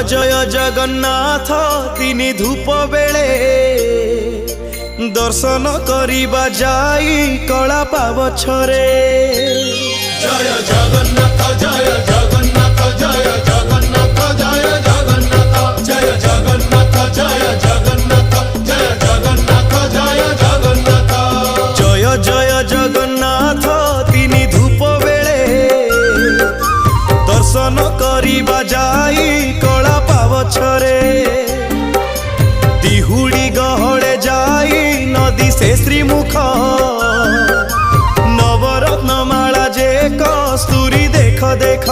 जय जगन्नाथ तिनि धूप बेले दर्शन करिबा जाई कला पावछरे। जय जगन्नाथ जय जगन्नाथ जय जगन्नाथ जय जगन्नाथ जय जगन्नाथ जय जगन्नाथ जय जगन्नाथ जय जगन्नाथ। जय जय जगन्नाथ तिनि धूप बेले दर्शन करिबा जाई कला पावछरे। दिहुड़ी गहड़े जाई नदी से श्रीमुख नवरत्न माला जे कस्तूरी देख देख।